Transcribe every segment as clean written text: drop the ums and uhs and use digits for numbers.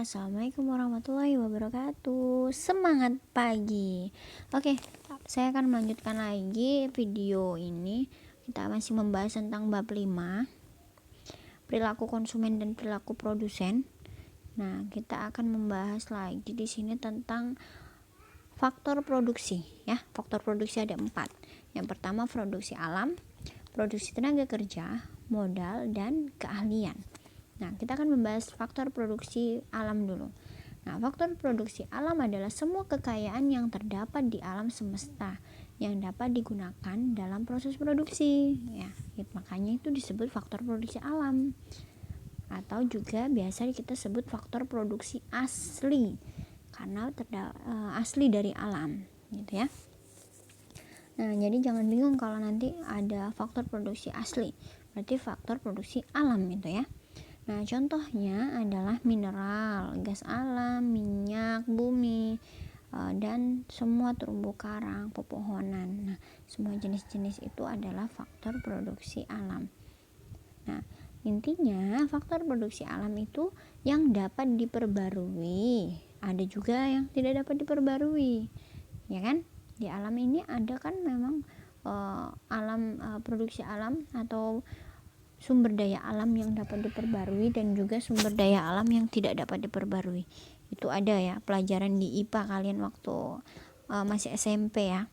Assalamualaikum warahmatullahi wabarakatuh. Semangat pagi. Oke, saya akan melanjutkan lagi video ini. Kita masih membahas tentang bab 5, perilaku konsumen dan perilaku produsen. Nah, kita akan membahas lagi di sini tentang faktor produksi ya. Faktor produksi ada 4. Yang pertama produksi alam, produksi tenaga kerja, modal, dan keahlian. Nah, kita akan membahas faktor produksi alam dulu. Nah, faktor produksi alam adalah semua kekayaan yang terdapat di alam semesta yang dapat digunakan dalam proses produksi. Ya, makanya itu disebut faktor produksi alam. Atau juga biasa kita sebut faktor produksi asli karena asli dari alam, gitu ya. Nah, jadi jangan bingung kalau nanti ada faktor produksi asli, berarti faktor produksi alam itu ya. Nah, contohnya adalah mineral, gas alam, minyak, bumi, dan semua terumbu karang, pepohonan. Nah, semua jenis-jenis itu adalah faktor produksi alam. Nah, intinya faktor produksi alam itu yang dapat diperbarui, ada juga yang tidak dapat diperbarui, ya kan? Di alam ini ada kan memang produksi alam atau sumber daya alam yang dapat diperbarui dan juga sumber daya alam yang tidak dapat diperbarui. Itu ada ya pelajaran di IPA kalian waktu masih SMP ya.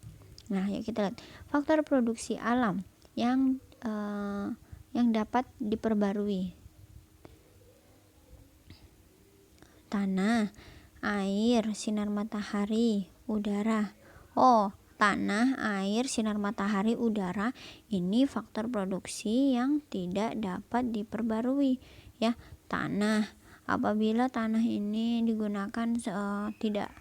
Nah, ya kita lihat faktor produksi alam yang dapat diperbarui. Tanah, air, sinar matahari, udara. Tanah, air, sinar matahari, udara ini faktor produksi yang tidak dapat diperbarui ya. Tanah, apabila tanah ini digunakan tidak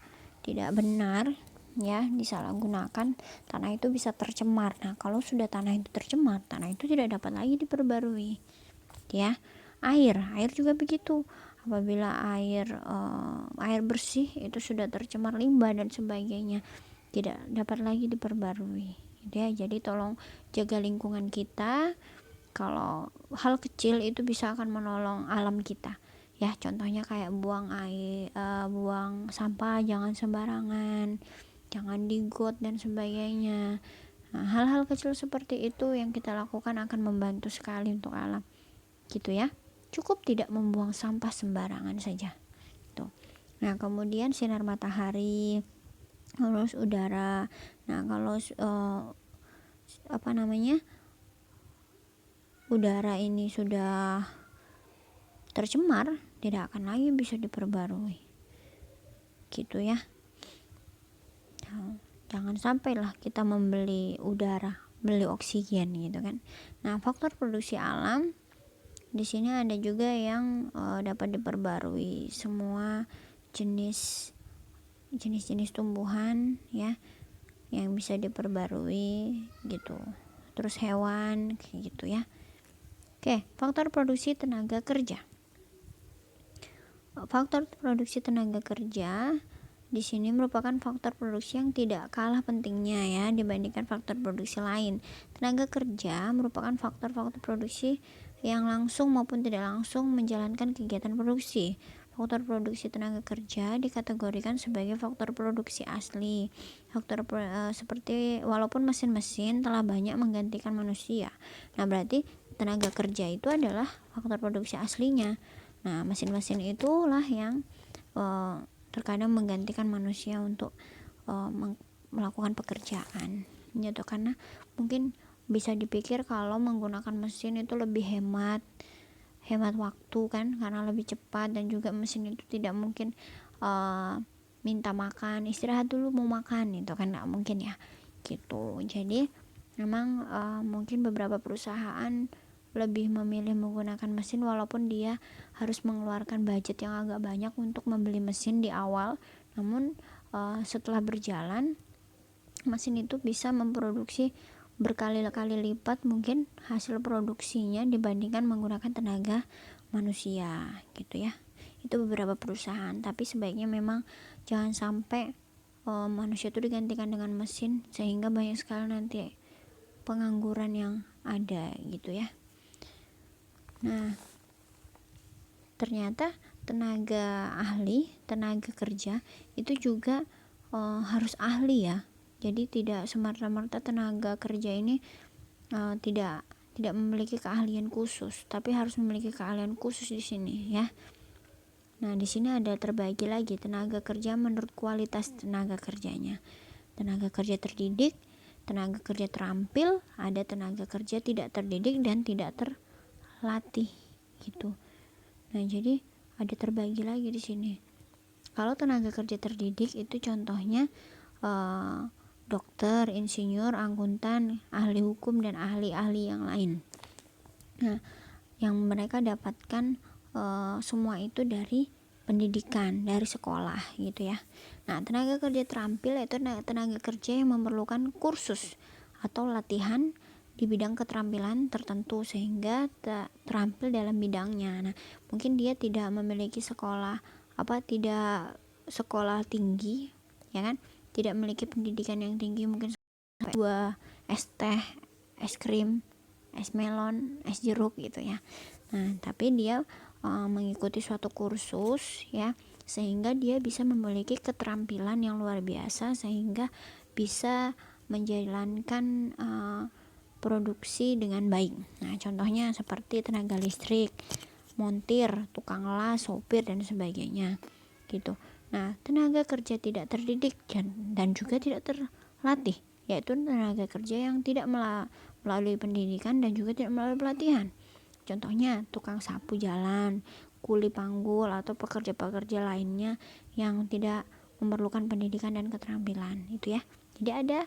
benar ya, disalahgunakan, tanah itu bisa tercemar. Nah, kalau sudah tanah itu tercemar, tanah itu tidak dapat lagi diperbarui ya. Air juga begitu. Apabila air bersih itu sudah tercemar limbah dan sebagainya, tidak dapat lagi diperbarui ya. Jadi tolong jaga lingkungan kita. Kalau hal kecil itu bisa akan menolong alam kita ya. Contohnya kayak buang sampah jangan sembarangan, jangan di got dan sebagainya. Nah, hal-hal kecil seperti itu yang kita lakukan akan membantu sekali untuk alam, gitu ya. Cukup tidak membuang sampah sembarangan saja tuh. Nah, kemudian sinar matahari, terus udara. Nah, kalau udara ini sudah tercemar, tidak akan lagi bisa diperbarui, gitu ya. Nah, jangan sampailah kita membeli udara, beli oksigen gitu kan. Nah, faktor produksi alam di sini ada juga yang dapat diperbarui. Semua jenis tumbuhan ya yang bisa diperbarui gitu. Terus hewan kayak gitu ya. Oke, faktor produksi tenaga kerja. Faktor produksi tenaga kerja di sini merupakan faktor produksi yang tidak kalah pentingnya ya dibandingkan faktor produksi lain. Tenaga kerja merupakan faktor-faktor produksi yang langsung maupun tidak langsung menjalankan kegiatan produksi. Faktor produksi tenaga kerja dikategorikan sebagai faktor produksi asli. Seperti walaupun mesin-mesin telah banyak menggantikan manusia. Nah, berarti tenaga kerja itu adalah faktor produksi aslinya. Nah, mesin-mesin itulah yang terkadang menggantikan manusia untuk melakukan pekerjaan gitu. Karena mungkin bisa dipikir kalau menggunakan mesin itu lebih hemat waktu kan, karena lebih cepat, dan juga mesin itu tidak mungkin minta makan, istirahat dulu mau makan, itu kan nggak mungkin ya gitu. Jadi memang mungkin beberapa perusahaan lebih memilih menggunakan mesin walaupun dia harus mengeluarkan budget yang agak banyak untuk membeli mesin di awal. Namun setelah berjalan, mesin itu bisa memproduksi berkali-kali lipat mungkin hasil produksinya dibandingkan menggunakan tenaga manusia gitu ya. Itu beberapa perusahaan, tapi sebaiknya memang jangan sampai manusia itu digantikan dengan mesin sehingga banyak sekali nanti pengangguran yang ada gitu ya. Nah, ternyata tenaga ahli, tenaga kerja itu juga harus ahli ya. Jadi tidak semerta-merta tenaga kerja ini tidak memiliki keahlian khusus, tapi harus memiliki keahlian khusus di sini ya. Nah, di sini ada terbagi lagi tenaga kerja menurut kualitas tenaga kerjanya. Tenaga kerja terdidik, tenaga kerja terampil, ada tenaga kerja tidak terdidik dan tidak terlatih gitu. Nah, jadi ada terbagi lagi di sini. Kalau tenaga kerja terdidik itu contohnya dokter, insinyur, akuntan, ahli hukum dan ahli-ahli yang lain. Nah, yang mereka dapatkan semua itu dari pendidikan, dari sekolah gitu ya. Nah, tenaga kerja terampil itu tenaga kerja yang memerlukan kursus atau latihan di bidang keterampilan tertentu sehingga terampil dalam bidangnya. Nah, mungkin dia tidak memiliki tidak sekolah tinggi, ya kan? Tidak memiliki pendidikan yang tinggi, mungkin buah es teh, es krim, es melon, es jeruk gitu ya. Nah, tapi dia mengikuti suatu kursus ya, sehingga dia bisa memiliki keterampilan yang luar biasa sehingga bisa menjalankan produksi dengan baik. Nah, contohnya seperti tenaga listrik, montir, tukang las, sopir dan sebagainya gitu. Nah, tenaga kerja tidak terdidik dan juga tidak terlatih, yaitu tenaga kerja yang tidak melalui pendidikan dan juga tidak melalui pelatihan. Contohnya tukang sapu jalan, kuli panggul, atau pekerja-pekerja lainnya yang tidak memerlukan pendidikan dan keterampilan itu ya. Jadi ada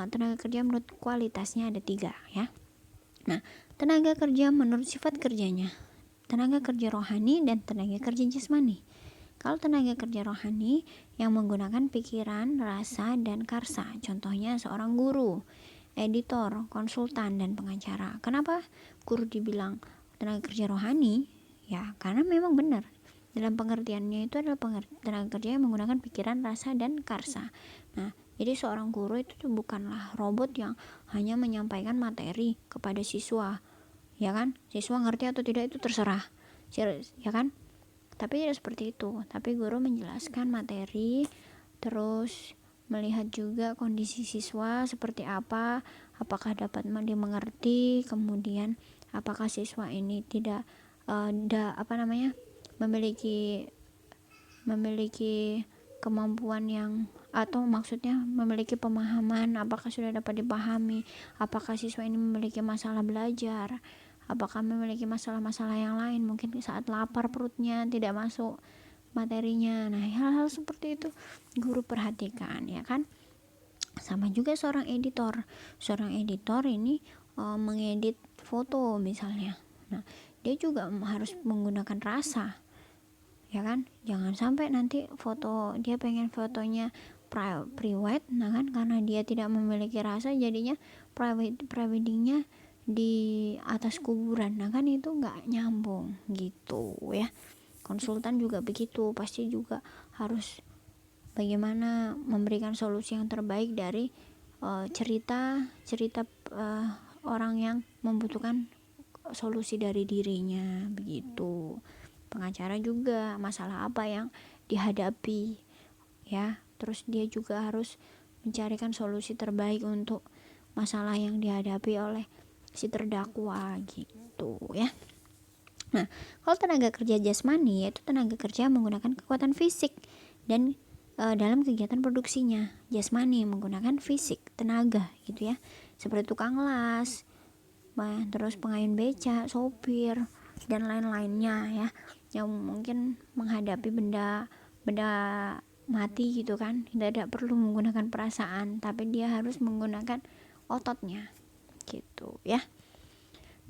tenaga kerja menurut kualitasnya ada 3 ya. Nah, tenaga kerja menurut sifat kerjanya, tenaga kerja rohani dan tenaga kerja jasmani. Kalau tenaga kerja rohani yang menggunakan pikiran, rasa, dan karsa, contohnya seorang guru, editor, konsultan, dan pengacara. Kenapa guru dibilang tenaga kerja rohani? Ya, karena memang benar. Dalam pengertiannya itu adalah tenaga kerja yang menggunakan pikiran, rasa, dan karsa. Nah, jadi seorang guru itu bukanlah robot yang hanya menyampaikan materi kepada siswa. Ya kan? Siswa ngerti atau tidak itu terserah. Ya kan? Tapi tidak seperti itu. Tapi guru menjelaskan materi, terus melihat juga kondisi siswa seperti apa, apakah dapat dimengerti, kemudian apakah siswa ini tidak memiliki kemampuan yang atau maksudnya memiliki pemahaman, apakah sudah dapat dipahami, apakah siswa ini memiliki masalah belajar, apakah memiliki masalah-masalah yang lain, mungkin saat lapar perutnya tidak masuk materinya. Nah, hal-hal seperti itu guru perhatikan ya kan. Sama juga seorang editor ini mengedit foto misalnya. Nah, dia juga harus menggunakan rasa ya kan. Jangan sampai nanti dia pengen fotonya private, nah kan, karena dia tidak memiliki rasa jadinya preweddingnya di atas kuburan. Nah kan itu nggak nyambung gitu ya. Konsultan juga begitu, pasti juga harus bagaimana memberikan solusi yang terbaik dari cerita orang yang membutuhkan solusi dari dirinya begitu. Pengacara juga masalah apa yang dihadapi ya, terus dia juga harus mencarikan solusi terbaik untuk masalah yang dihadapi oleh si terdakwa gitu ya. Nah, kalau tenaga kerja jasmani yaitu tenaga kerja menggunakan kekuatan fisik dan dalam kegiatan produksinya. Jasmani menggunakan fisik, tenaga gitu ya. Seperti tukang las, terus pengayun beca, sopir dan lain-lainnya ya. Yang mungkin menghadapi benda mati gitu kan. Tidak perlu menggunakan perasaan, tapi dia harus menggunakan ototnya gitu ya.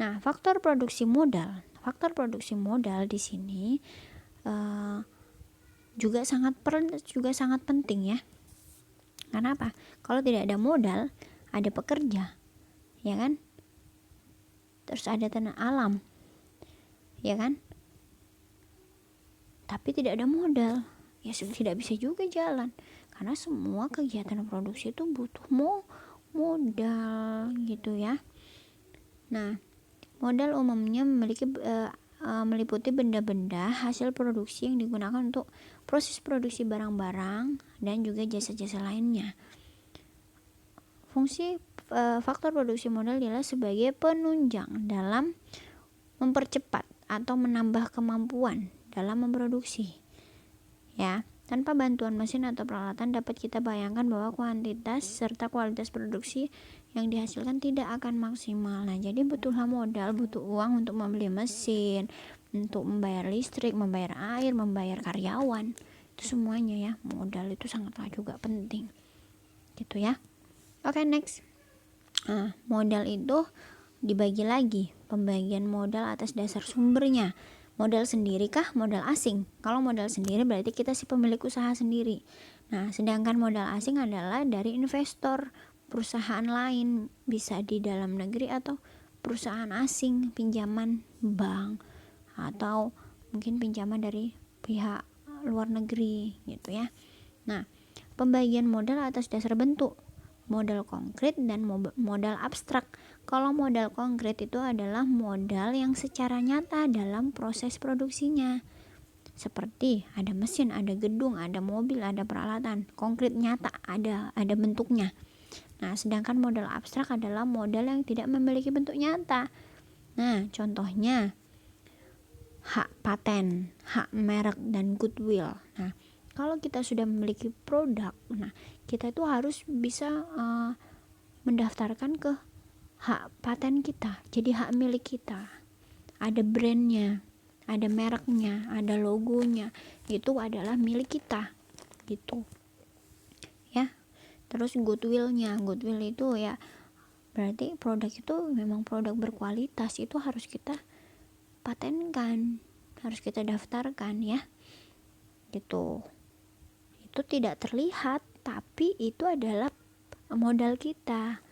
Nah, faktor produksi modal di sini juga sangat penting ya. Karena apa? Kalau tidak ada modal, ada pekerja, ya kan? Terus ada tanah alam, ya kan? Tapi tidak ada modal, ya tidak bisa juga jalan. Karena semua kegiatan produksi itu butuh modal gitu ya. Nah, modal umumnya memiliki meliputi benda-benda hasil produksi yang digunakan untuk proses produksi barang-barang dan juga jasa-jasa lainnya. Fungsi faktor produksi modal adalah sebagai penunjang dalam mempercepat atau menambah kemampuan dalam memproduksi. Ya, tanpa bantuan mesin atau peralatan dapat kita bayangkan bahwa kuantitas serta kualitas produksi yang dihasilkan tidak akan maksimal. Nah, jadi butuhlah modal, butuh uang untuk membeli mesin, untuk membayar listrik, membayar air, membayar karyawan. Itu semuanya ya, modal itu sangatlah juga penting. Gitu ya. Oke, next. Modal itu dibagi lagi, pembagian modal atas dasar sumbernya. Modal sendiri kah, modal asing? Kalau modal sendiri berarti kita si pemilik usaha sendiri. Nah, sedangkan modal asing adalah dari investor, perusahaan lain, bisa di dalam negeri atau perusahaan asing, pinjaman bank atau mungkin pinjaman dari pihak luar negeri gitu ya. Nah, pembagian modal atas dasar bentuk, modal konkret dan modal abstrak. Kalau modal konkret itu adalah modal yang secara nyata dalam proses produksinya. Seperti ada mesin, ada gedung, ada mobil, ada peralatan. Konkret nyata, ada bentuknya. Nah, sedangkan modal abstrak adalah modal yang tidak memiliki bentuk nyata. Nah, contohnya hak paten, hak merek dan goodwill. Nah, kalau kita sudah memiliki produk, nah kita itu harus bisa mendaftarkan ke hak paten kita, jadi hak milik kita. Ada brandnya, ada mereknya, ada logonya, itu adalah milik kita, gitu. Ya, terus goodwill-nya, goodwill itu ya berarti produk itu memang produk berkualitas, itu harus kita patenkan, harus kita daftarkan ya, gitu. Itu tidak terlihat tapi itu adalah modal kita.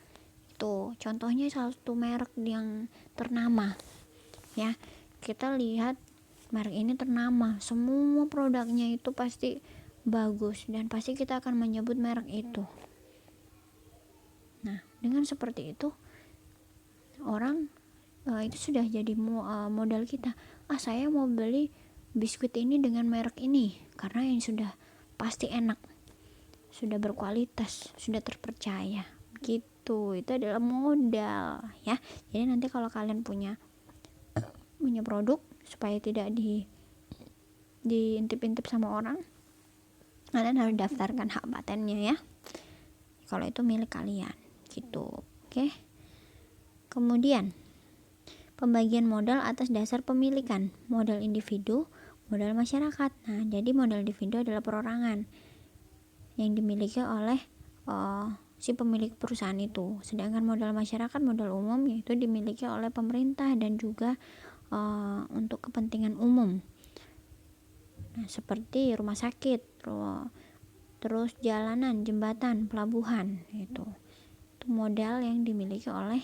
Itu contohnya satu merek yang ternama ya, kita lihat merek ini ternama, semua produknya itu pasti bagus dan pasti kita akan menyebut merek itu. Nah, dengan seperti itu orang itu sudah jadi modal kita. Saya mau beli biskuit ini dengan merek ini karena yang sudah pasti enak, sudah berkualitas, sudah terpercaya gitu. Itu adalah modal ya. Jadi nanti kalau kalian punya produk, supaya tidak diintip-intip sama orang, kalian harus daftarkan hak patennya ya, kalau itu milik kalian gitu. Oke. Kemudian pembagian modal atas dasar pemilikan, modal individu, modal masyarakat. Nah, jadi modal individu adalah perorangan yang dimiliki oleh si pemilik perusahaan itu. Sedangkan modal masyarakat, modal umum, yaitu dimiliki oleh pemerintah dan juga untuk kepentingan umum. Nah, seperti rumah sakit, terus jalanan, jembatan, pelabuhan, itu modal yang dimiliki oleh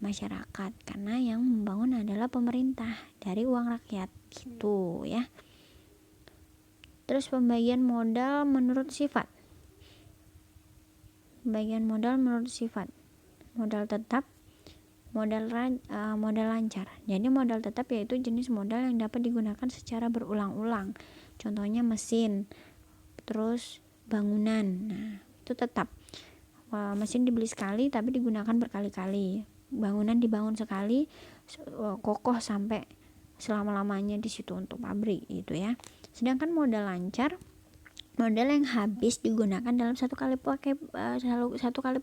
masyarakat karena yang membangun adalah pemerintah dari uang rakyat gitu ya. Terus pembagian modal menurut sifat. Pembagian modal menurut sifat. Modal tetap, modal lancar. Jadi modal tetap yaitu jenis modal yang dapat digunakan secara berulang-ulang. Contohnya mesin, terus bangunan. Nah, itu tetap. Mesin dibeli sekali tapi digunakan berkali-kali. Bangunan dibangun sekali, kokoh sampai selama-lamanya di situ untuk pabrik itu ya. Sedangkan modal lancar, modal yang habis digunakan dalam satu kali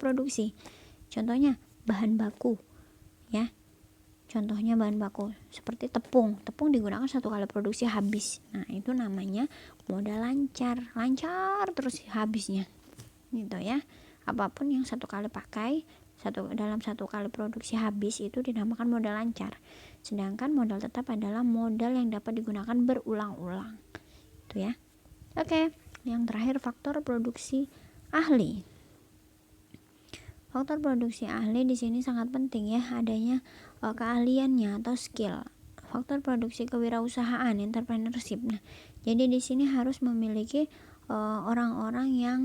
produksi. Contohnya bahan baku ya. Contohnya bahan baku seperti tepung digunakan satu kali produksi habis. Nah, itu namanya modal lancar terus habisnya gitu ya. Apapun yang satu kali pakai, dalam satu kali produksi habis, itu dinamakan modal lancar. Sedangkan modal tetap adalah modal yang dapat digunakan berulang-ulang itu ya. Oke, yang terakhir faktor produksi ahli. Faktor produksi ahli di sini sangat penting ya, adanya keahliannya atau skill. Faktor produksi kewirausahaan, entrepreneurship. Nah, jadi di sini harus memiliki orang-orang yang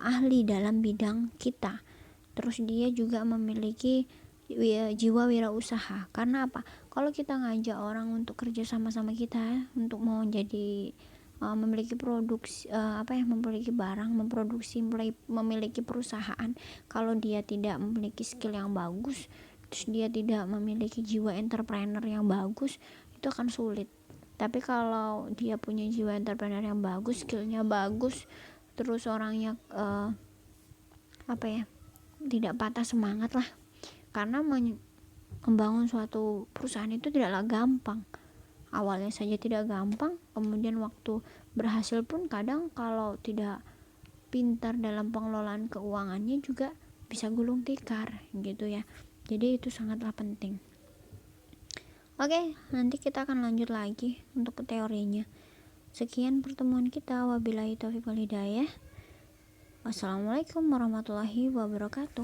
ahli dalam bidang kita. Terus dia juga memiliki jiwa wirausaha. Karena apa? Kalau kita ngajak orang untuk kerja sama-sama kita untuk mau jadi memiliki produksi memiliki barang, memproduksi, memiliki perusahaan, kalau dia tidak memiliki skill yang bagus, terus dia tidak memiliki jiwa entrepreneur yang bagus, itu akan sulit. Tapi kalau dia punya jiwa entrepreneur yang bagus, skillnya bagus, terus orangnya tidak patah semangat lah. Karena membangun suatu perusahaan itu tidaklah gampang. Awalnya saja tidak gampang, kemudian waktu berhasil pun kadang kalau tidak pintar dalam pengelolaan keuangannya juga bisa gulung tikar gitu ya. Jadi itu sangatlah penting. Oke, nanti kita akan lanjut lagi untuk teorinya. Sekian pertemuan kita. Wabillahi taufiq wal hidayah. Wassalamualaikum warahmatullahi wabarakatuh.